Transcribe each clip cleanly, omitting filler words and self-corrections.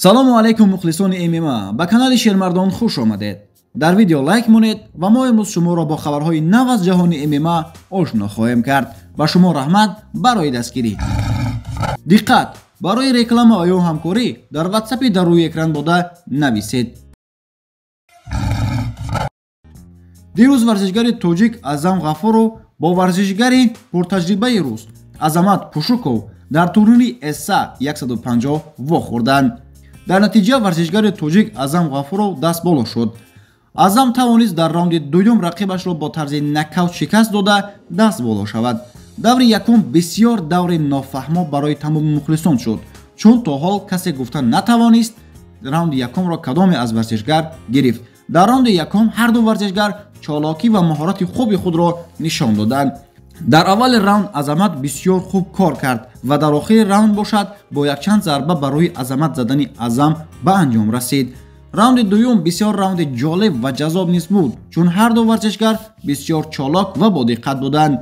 салому алайкум мухлисони ММА, ба канали Шермардон хуш омадед. дар видео лайк монед ва мо имрӯз шуморо бо хабарҳои нав аз ҷаҳони ММА ошно хоҳем кард. ба шумо раҳмат барои дастгирӣ. диққат, барои реклама ва ё ҳамкорӣ дар ватсапи дар рӯи экран бода нависед. дирӯз варзишгари тоҷик Азам Ғафуров бо варзишгари пуртаҷрибаи рус Азамат Пушуков дар турнири ЭСА 150 вохӯрданд. дар натиҷа варзишгари тоҷик Азам Ғафуров дастболо шуд. Азам тавонист дар раунди дуюм рақибашро бо тарзи нокаут шикаст дода дастболо шавад. даври якум бисёр даври нофаҳмо барои тамоми мухлисон шуд, чун то ҳол касе гуфта натавонист раунди якумро кадоме аз варзишгар гирифт. дар раунди якум ҳарду варзишгар чолокӣ ва маҳорати хуби худро нишон доданд. дар аввали раунд Азамат бисёр хуб кор кард ва дар охири раунд бошад бо якчанд зарба барои Азамат задани Азам ба анҷом расид. раунди дуюм бисёр раунди ҷолиб ва ҷазоб низ буд, чун ҳарду варзишгар бисёр чолок ва бодиққат буданд.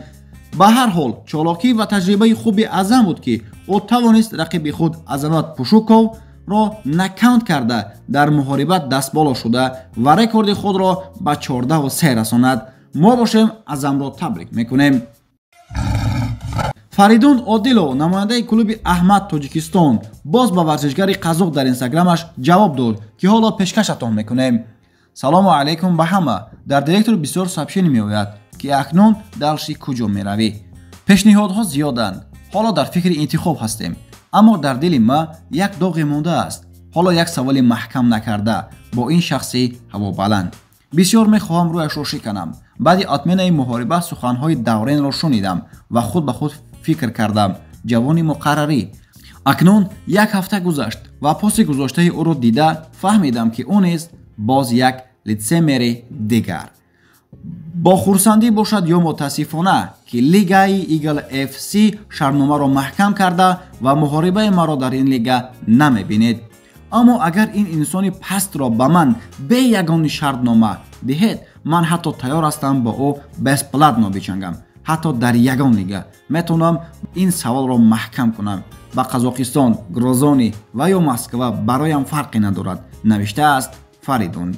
ба ҳар ҳол чолокӣ ва таҷрибаи хуби Азам буд ки ӯ тавонист рақиби худ Азамат Пушуковро нокаут карда дар муҳорибат дастболо шуда ва рекорди худро ба 14-3 расонад. мо бошем Азамро табрик мекунем. Фаридун Одилов, намояндаи клуби Аҳмад Тоҷикистон, боз ба варзишгари Қазоқ дар инстаграмаш ҷавоб дод ки ҳоло пешкашатон мекунем. салому алайкум ба ҳама. дар директор бисёр сообщение меояд ки акнун далши куҷо меравӣ. пешниҳодҳо зиёданд. ҳоло дар фикри интихоб ҳастем, аммо дар дили ма як доғе мондааст. ҳоло як саволи маҳкам накарда бо ин шахси ҳавобаланд. бисёр мехоҳам рӯяшро шиканам. баъди отменаи муҳориба суханҳои Давренро шунидам ва худ ба худ фикр кардам. ҷавони муқаррарӣ. акнун як ҳафта гузашт ва поси гузоштаи ӯро дида фаҳмидам ки ӯ низ боз як литсемери дигар. бо хурсандӣ бошад ё мутаассифона ки лигаи Eagle FC шартномаро маҳкам карда ва муҳорибаи маро дар ин лига намебинед. аммо агар ин инсони пастро ба ман бе ягони шартнома диҳед, ман ҳатто тайёр ҳастам бо ӯ бесплатно бичангам. ҳатто дар ягон лига метавонам ин саволро маҳкам кунам. ба Қазоқистон, Грозонӣ ва ё Москва бароям фарқе надорад, навиштааст Фаридун.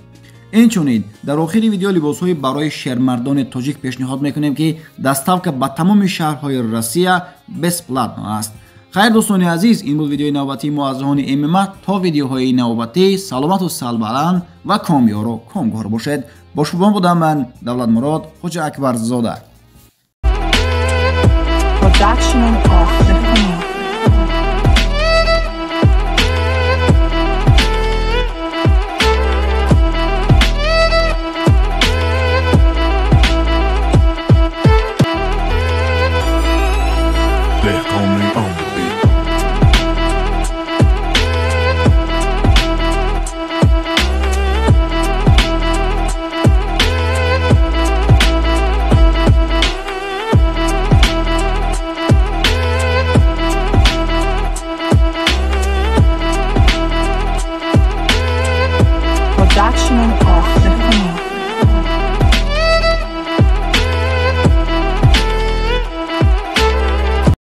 инчунин дар охири видео либосҳои барои шермардони тоҷик пешниҳод мекунем ки доставка ба тамоми шаҳрҳои Россия бесплатно аст. хайр дӯстони азиз, ин буд видеои навбатии мо аз ҷаҳони ММА. то видеоҳои навбатӣ саломату салбаланд ва комёру комгор бошед. бо шумо будам ман Давлатмурод Хоҷа Акбарзода.